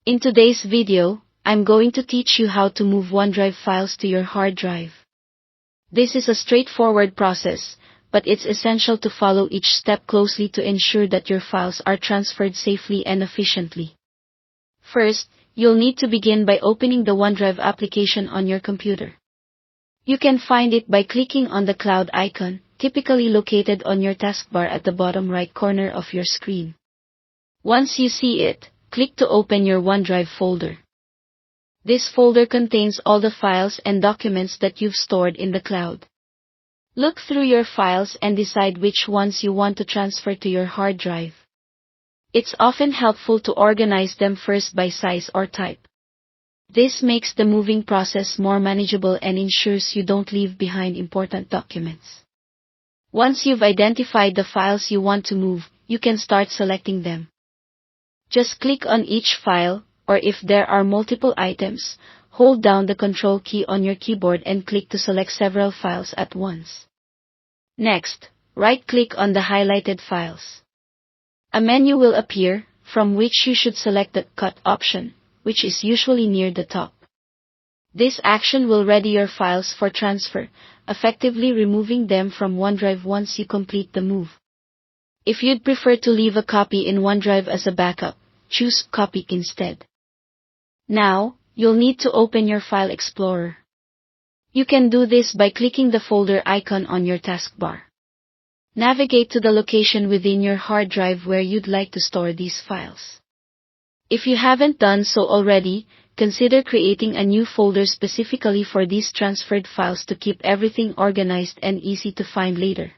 In today's video, I'm going to teach you how to move OneDrive files to your hard drive. This is a straightforward process, but it's essential to follow each step closely to ensure that your files are transferred safely and efficiently. First, you'll need to begin by opening the OneDrive application on your computer. You can find it by clicking on the cloud icon, typically located on your taskbar at the bottom right corner of your screen. Once you see it, click to open your OneDrive folder. This folder contains all the files and documents that you've stored in the cloud. Look through your files and decide which ones you want to transfer to your hard drive. It's often helpful to organize them first by size or type. This makes the moving process more manageable and ensures you don't leave behind important documents. Once you've identified the files you want to move, you can start selecting them. Just click on each file, or if there are multiple items, hold down the Control key on your keyboard and click to select several files at once. Next, right-click on the highlighted files. A menu will appear, from which you should select the Cut option, which is usually near the top. This action will ready your files for transfer, effectively removing them from OneDrive once you complete the move. If you'd prefer to leave a copy in OneDrive as a backup, choose Copy instead. Now, you'll need to open your File Explorer. You can do this by clicking the folder icon on your taskbar. Navigate to the location within your hard drive where you'd like to store these files. If you haven't done so already, consider creating a new folder specifically for these transferred files to keep everything organized and easy to find later.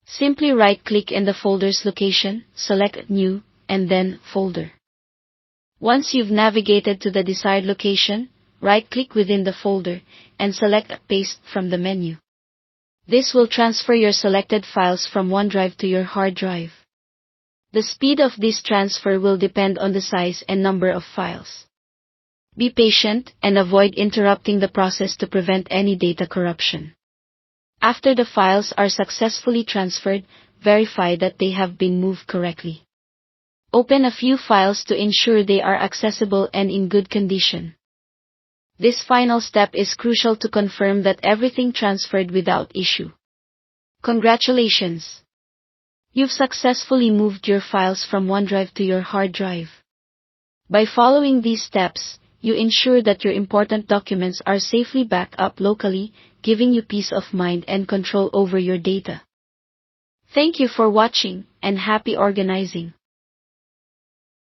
Simply right-click in the folder's location, select New, and then Folder. Once you've navigated to the desired location, right-click within the folder, and select Paste from the menu. This will transfer your selected files from OneDrive to your hard drive. The speed of this transfer will depend on the size and number of files. Be patient and avoid interrupting the process to prevent any data corruption. After the files are successfully transferred, verify that they have been moved correctly. Open a few files to ensure they are accessible and in good condition. This final step is crucial to confirm that everything transferred without issue. Congratulations! You've successfully moved your files from OneDrive to your hard drive. By following these steps, you ensure that your important documents are safely backed up locally, giving you peace of mind and control over your data. Thank you for watching, and happy organizing!